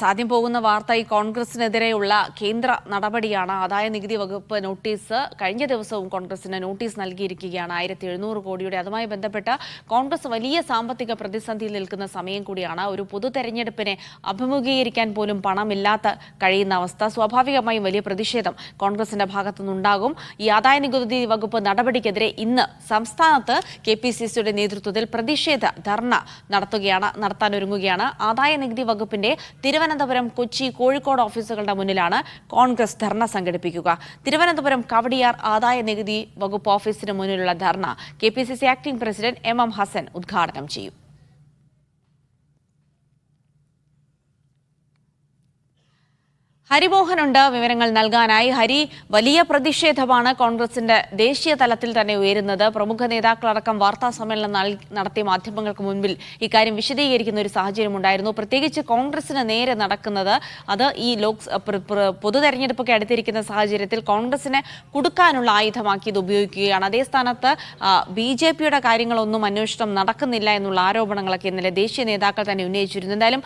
ആദ്യം പോകുന്ന വാർത്ത ഈ കോൺഗ്രസിനെതിരെയുള്ള കേന്ദ്ര നടപടിയാണ്. ആദായ നികുതി വകുപ്പ് നോട്ടീസ് കഴിഞ്ഞ ദിവസവും കോൺഗ്രസിന് നോട്ടീസ് നൽകിയിരിക്കുകയാണ്. 1700 കോടിയുടെ അതുമായി ബന്ധപ്പെട്ട് കോൺഗ്രസ് വലിയ സാമ്പത്തിക പ്രതിസന്ധിയിൽ നിൽക്കുന്ന സമയം കൂടിയാണ്. ഒരു പൊതു തെരഞ്ഞെടുപ്പിനെ അഭിമുഖീകരിക്കാൻ പോലും പണമില്ലാത്ത കഴിയുന്ന അവസ്ഥ. സ്വാഭാവികമായും വലിയ പ്രതിഷേധം കോൺഗ്രസിന്റെ ഭാഗത്തുനിന്നുണ്ടാകും. ഈ ആദായ നികുതി വകുപ്പ് നടപടിക്കെതിരെ ഇന്ന് സംസ്ഥാനത്ത് KPCCയുടെ നേതൃത്വത്തിൽ പ്രതിഷേധ ധർണ നടത്താനൊരുങ്ങുകയാണ്. ആദായ നികുതി വകുപ്പിന്റെ തിരുവനന്തപുരം, കൊച്ചി, കോഴിക്കോട് ഓഫീസുകളുടെ മുന്നിലാണ് കോൺഗ്രസ് ധർണ സംഘടിപ്പിക്കുക. തിരുവനന്തപുരം കവടിയാർ ആദായ നികുതി വകുപ്പ് ഓഫീസിന് മുന്നിലുള്ള ധർണ KPCC acting president MM Hassan ഉദ്ഘാടനം ചെയ്യും. ഹരിമോഹനുണ്ട് വിവരങ്ങൾ നൽകാനായി. ഹരി, വലിയ പ്രതിഷേധമാണ് കോൺഗ്രസിന്റെ ദേശീയ തലത്തിൽ തന്നെ ഉയരുന്നത്. പ്രമുഖ നേതാക്കളടക്കം വാർത്താ സമ്മേളനം നടത്തിയ മാധ്യമങ്ങൾക്ക് മുൻപിൽ ഇക്കാര്യം വിശദീകരിക്കുന്ന ഒരു സാഹചര്യം ഉണ്ടായിരുന്നു. പ്രത്യേകിച്ച് കോൺഗ്രസിന് നേരെ നടക്കുന്നത് അത് ഈ പൊതു തെരഞ്ഞെടുപ്പൊക്കെ അടുത്തിരിക്കുന്ന സാഹചര്യത്തിൽ കോൺഗ്രസിനെ കുടുക്കാനുള്ള ആയുധമാക്കി ഇത് ഉപയോഗിക്കുകയാണ്. അതേ സ്ഥാനത്ത് BJPയുടെ കാര്യങ്ങളൊന്നും അന്വേഷണം നടക്കുന്നില്ല എന്നുള്ള ആരോപണങ്ങളൊക്കെ ഇന്നലെ ദേശീയ നേതാക്കൾ തന്നെ ഉന്നയിച്ചിരുന്നു. എന്തായാലും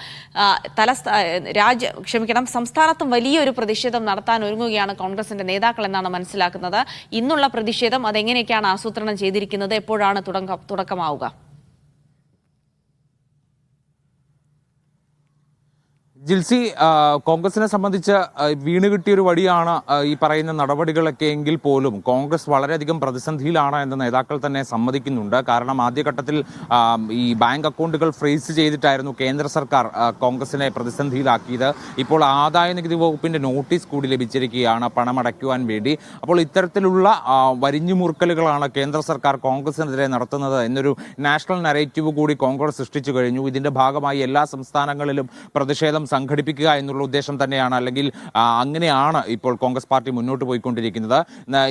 സംസ്ഥാനത്തും വലിയൊരു പ്രതിഷേധം നടത്താൻ ഒരുങ്ങുകയാണ് കോൺഗ്രസിന്റെ നേതാക്കൾ എന്നാണ് മനസ്സിലാക്കുന്നത്. ഇന്നുള്ള പ്രതിഷേധം അതെങ്ങനെയൊക്കെയാണ് ആസൂത്രണം ചെയ്തിരിക്കുന്നത്? എപ്പോഴാണ് തുടക്കമാവുക? ജിൽസി, കോൺഗ്രസിനെ സംബന്ധിച്ച് വീണ് കിട്ടിയൊരു വടിയാണ് ഈ പറയുന്ന നടപടികളൊക്കെ എങ്കിൽ പോലും കോൺഗ്രസ് വളരെയധികം പ്രതിസന്ധിയിലാണ് എന്ന് നേതാക്കൾ തന്നെ സമ്മതിക്കുന്നുണ്ട്. കാരണം ആദ്യഘട്ടത്തിൽ ഈ ബാങ്ക് അക്കൗണ്ടുകൾ ഫ്രീസ് ചെയ്തിട്ടായിരുന്നു കേന്ദ്ര സർക്കാർ കോൺഗ്രസിനെ പ്രതിസന്ധിയിലാക്കിയത്. ഇപ്പോൾ ആദായ നികുതി വകുപ്പിന്റെ നോട്ടീസ് കൂടി ലഭിച്ചിരിക്കുകയാണ് പണമടയ്ക്കുവാൻ വേണ്ടി. അപ്പോൾ ഇത്തരത്തിലുള്ള വരിഞ്ഞുമുറുക്കലുകളാണ് കേന്ദ്ര സർക്കാർ കോൺഗ്രസിനെതിരെ നടത്തുന്നത് എന്നൊരു നാഷണൽ നരേറ്റീവ് കൂടി കോൺഗ്രസ് സൃഷ്ടിച്ചു കഴിഞ്ഞു. ഇതിന്റെ ഭാഗമായി എല്ലാ സംസ്ഥാനങ്ങളിലും പ്രതിഷേധം സംഘടിപ്പിക്കുക എന്നുള്ള ഉദ്ദേശം തന്നെയാണ്, അല്ലെങ്കിൽ അങ്ങനെയാണ് ഇപ്പോൾ കോൺഗ്രസ് പാർട്ടി മുന്നോട്ട് പോയിക്കൊണ്ടിരിക്കുന്നത്.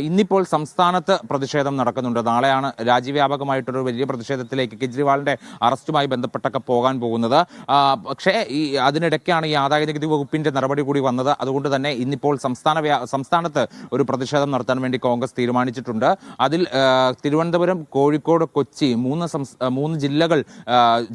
ഇന്നിപ്പോൾ സംസ്ഥാനത്ത് പ്രതിഷേധം നടക്കുന്നുണ്ട്. നാളെയാണ് രാജ്യവ്യാപകമായിട്ടൊരു വലിയ പ്രതിഷേധത്തിലേക്ക് കെജ്രിവാളിന്റെ അറസ്റ്റുമായി ബന്ധപ്പെട്ടൊക്കെ പോകാൻ പോകുന്നത്. പക്ഷേ അതിനിടയ്ക്കാണ് ഈ ആദായ നികുതി വകുപ്പിന്റെ നടപടി കൂടി വന്നത്. അതുകൊണ്ട് തന്നെ ഇന്നിപ്പോൾ സംസ്ഥാനത്ത് ഒരു പ്രതിഷേധം നടത്താൻ വേണ്ടി കോൺഗ്രസ് തീരുമാനിച്ചിട്ടുണ്ട്. അതിൽ തിരുവനന്തപുരം, കോഴിക്കോട്, കൊച്ചി മൂന്ന്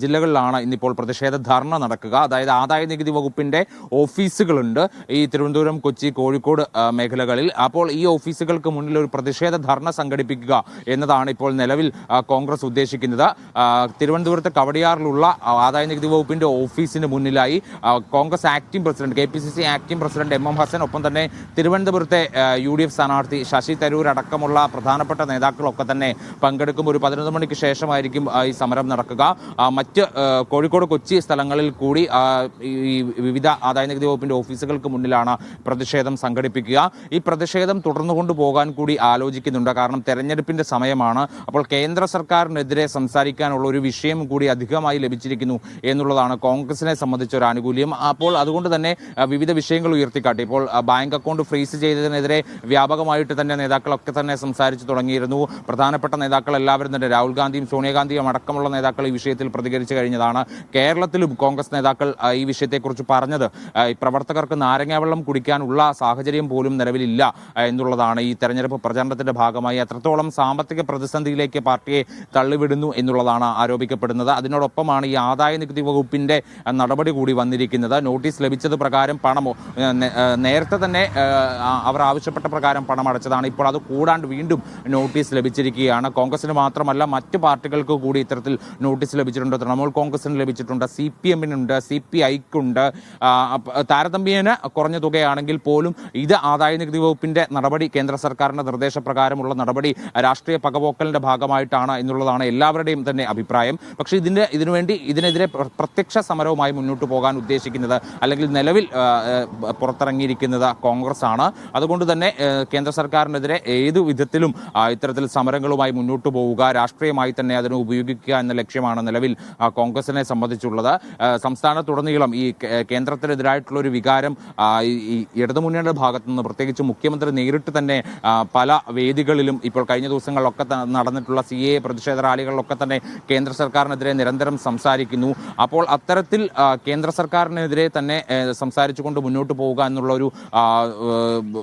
ജില്ലകളിലാണ് ഇന്നിപ്പോൾ പ്രതിഷേധ ധർണ നടക്കുക. അതായത് ആദായ നികുതി വകുപ്പിന്റെ ഓഫീസുകളുണ്ട് ഈ തിരുവനന്തപുരം, കൊച്ചി, കോഴിക്കോട് മേഖലകളിൽ. അപ്പോൾ ഈ ഓഫീസുകൾക്ക് മുന്നിൽ ഒരു പ്രതിഷേധ ധർണ സംഘടിപ്പിക്കുക എന്നതാണ് ഇപ്പോൾ നിലവിൽ കോൺഗ്രസ് ഉദ്ദേശിക്കുന്നത്. തിരുവനന്തപുരത്ത് കവടിയാറിലുള്ള ആദായ നികുതി വകുപ്പിന്റെ ഓഫീസിന് മുന്നിലായി Congress acting president, KPCC acting president MM Hassan, ഒപ്പം തന്നെ തിരുവനന്തപുരത്തെ UDF സ്ഥാനാർത്ഥി ശശി തരൂർ അടക്കമുള്ള പ്രധാനപ്പെട്ട നേതാക്കളൊക്കെ തന്നെ പങ്കെടുക്കും. ഒരു 11 മണിക്ക് ശേഷമായിരിക്കും ഈ സമരം നടക്കുക. മറ്റ് കോഴിക്കോട്, കൊച്ചി സ്ഥലങ്ങളിൽ കൂടി ഈ വിവിധ ആദായ നികുതി വകുപ്പിന്റെ ഓഫീസുകൾക്ക് മുന്നിലാണ് പ്രതിഷേധം സംഘടിപ്പിക്കുക. ഈ പ്രതിഷേധം തുടർന്നു കൊണ്ടുപോകാൻ കൂടി ആലോചിക്കുന്നുണ്ട്. കാരണം തെരഞ്ഞെടുപ്പിന്റെ സമയമാണ്. അപ്പോൾ കേന്ദ്ര സർക്കാരിനെതിരെ സംസാരിക്കാനുള്ള ഒരു വിഷയം കൂടി അധികമായി ലഭിച്ചിരിക്കുന്നു എന്നുള്ളതാണ് കോൺഗ്രസിനെ സംബന്ധിച്ച ഒരു ആനുകൂല്യം. അപ്പോൾ അതുകൊണ്ട് തന്നെ വിവിധ വിഷയങ്ങൾ ഉയർത്തിക്കാട്ടി. ഇപ്പോൾ ബാങ്ക് അക്കൗണ്ട് ഫ്രീസ് ചെയ്തതിനെതിരെ വ്യാപകമായിട്ട് തന്നെ നേതാക്കളൊക്കെ തന്നെ സംസാരിച്ചു തുടങ്ങിയിരുന്നു. പ്രധാനപ്പെട്ട നേതാക്കൾ എല്ലാവരും തന്നെ രാഹുൽ ഗാന്ധിയും സോണിയാഗാന്ധിയും അടക്കമുള്ള നേതാക്കൾ ഈ വിഷയത്തിൽ പ്രതികരിച്ചു കഴിഞ്ഞതാണ്. കേരളത്തിലും കോൺഗ്രസ് നേതാക്കൾ ഈ വിഷയത്തെക്കുറിച്ച് പറഞ്ഞത് പ്രവർത്തകർക്ക് നാരങ്ങാവെള്ളം കുടിക്കാനുള്ള സാഹചര്യം പോലും നിലവിലില്ല എന്നുള്ളതാണ്. ഈ തെരഞ്ഞെടുപ്പ് പ്രചാരണത്തിന്റെ ഭാഗമായി അത്രത്തോളം സാമ്പത്തിക പ്രതിസന്ധിയിലേക്ക് പാർട്ടിയെ തള്ളിവിടുന്നു എന്നുള്ളതാണ് ആരോപിക്കപ്പെടുന്നത്. അതിനോടൊപ്പമാണ് ഈ ആദായ നികുതി വകുപ്പിന്റെ നടപടി കൂടി വന്നിരിക്കുന്നത്. നോട്ടീസ് ലഭിച്ചത് പ്രകാരം പണമോ നേരത്തെ തന്നെ അവർ ആവശ്യപ്പെട്ട പ്രകാരം പണം അടച്ചതാണ്. ഇപ്പോൾ അത് കൂടാണ്ട് വീണ്ടും നോട്ടീസ് ലഭിച്ചിരിക്കുകയാണ്. കോൺഗ്രസിന് മാത്രമല്ല മറ്റു പാർട്ടികൾക്ക് കൂടി ഇത്തരത്തിൽ നോട്ടീസ് ലഭിച്ചിട്ടുണ്ട്. തൃണമൂൽ കോൺഗ്രസിന് ലഭിച്ചിട്ടുണ്ട്, CPM-നുണ്ട്, CPI-ക്കുണ്ട്. താരതമ്യേന കുറഞ്ഞ തുകയാണെങ്കിൽ പോലും ഇത് ആദായ നികുതി വകുപ്പിന്റെ നടപടി കേന്ദ്ര സർക്കാരിന്റെ നിർദ്ദേശപ്രകാരമുള്ള നടപടി രാഷ്ട്രീയ പകപോക്കലിന്റെ ഭാഗമായിട്ടാണ് എന്നുള്ളതാണ് എല്ലാവരുടെയും തന്നെ അഭിപ്രായം. പക്ഷേ ഇതിനെതിരെ പ്രത്യക്ഷ സമരവുമായി മുന്നോട്ട് പോകാൻ ഉദ്ദേശിക്കുന്നത്, അല്ലെങ്കിൽ നിലവിൽ പുറത്തിറങ്ങിയിരിക്കുന്നത് കോൺഗ്രസ് ആണ്. അതുകൊണ്ട് തന്നെ കേന്ദ്ര സർക്കാരിനെതിരെ ഏതു വിധത്തിലും ഇത്തരത്തിൽ സമരങ്ങളുമായി മുന്നോട്ട് പോവുക, രാഷ്ട്രീയമായി തന്നെ അതിനെ ഉപയോഗിക്കുക എന്ന ലക്ഷ്യമാണ് നിലവിൽ കോൺഗ്രസിനെ സംബന്ധിച്ചുള്ളത്. സംസ്ഥാനത്തുടനീളം ഈ കേന്ദ്രത്തിനെതിരായിട്ടുള്ള ഒരു വികാരം ഈ ഇടതുമുന്നണിയുടെ ഭാഗത്തു നിന്ന്, പ്രത്യേകിച്ച് മുഖ്യമന്ത്രി നേരിട്ട് തന്നെ പല വേദികളിലും ഇപ്പോൾ കഴിഞ്ഞ ദിവസങ്ങളിലൊക്കെ നടന്നിട്ടുള്ള CAA പ്രതിഷേധ റാലികളിലൊക്കെ തന്നെ കേന്ദ്ര സർക്കാരിനെതിരെ നിരന്തരം സംസാരിക്കുന്നു. അപ്പോൾ അത്തരത്തിൽ കേന്ദ്ര സർക്കാരിനെതിരെ തന്നെ സംസാരിച്ചുകൊണ്ട് മുന്നോട്ട് പോവുക എന്നുള്ള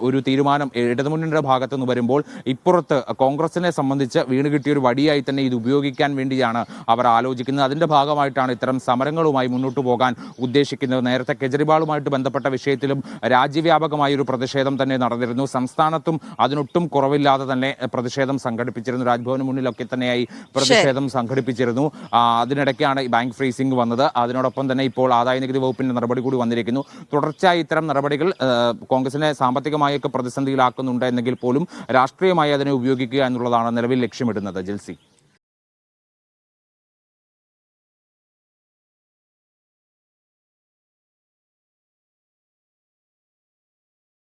ഒരു തീരുമാനം ഇടതുമുന്നണിയുടെ ഭാഗത്തു നിന്ന് വരുമ്പോൾ ഇപ്പുറത്ത് കോൺഗ്രസിനെ സംബന്ധിച്ച് വീണ് കിട്ടിയൊരു വടിയായി തന്നെ ഇത് ഉപയോഗിക്കാൻ വേണ്ടിയാണ് അവർ ആലോചിക്കുന്നത്. അതിന്റെ ഭാഗമായിട്ടാണ് ഇത്തരം സമരങ്ങളുമായി മുന്നോട്ട് പോകാൻ ഉദ്ദേശിക്കുന്നത്. സംഘടിപ്പിച്ചിരുന്നത്. നേരത്തെ കെജ്രിവാളുമായിട്ട് ബന്ധപ്പെട്ട വിഷയത്തിലും രാജ്യവ്യാപകമായ ഒരു പ്രതിഷേധം തന്നെ നടന്നിരുന്നു. സംസ്ഥാനത്തും അതിനൊട്ടും കുറവില്ലാതെ തന്നെ പ്രതിഷേധം സംഘടിപ്പിച്ചിരുന്നു. രാജ്ഭവന് മുന്നിലൊക്കെ തന്നെയായി പ്രതിഷേധം സംഘടിപ്പിച്ചിരുന്നു. അതിനിടയ്ക്കാണ് ഈ ബാങ്ക് ഫ്രീസിംഗ് വന്നത്. അതിനോടൊപ്പം തന്നെ ഇപ്പോൾ ആദായനികുതി വകുപ്പിന്റെ നടപടി കൂടി വന്നിരിക്കുന്നു. തുടർച്ചയായി ഇത്തരം നടപടികൾ കോൺഗ്രസിനെ സാമ്പത്തികമായൊക്കെ പ്രതിസന്ധിയിലാക്കുന്നുണ്ട് എന്നെങ്കിൽ പോലും രാഷ്ട്രീയമായി അതിനെ ഉപയോഗിക്കുക എന്നുള്ളതാണ് നിലവിൽ ലക്ഷ്യമിടുന്നത്. ജിൽസി.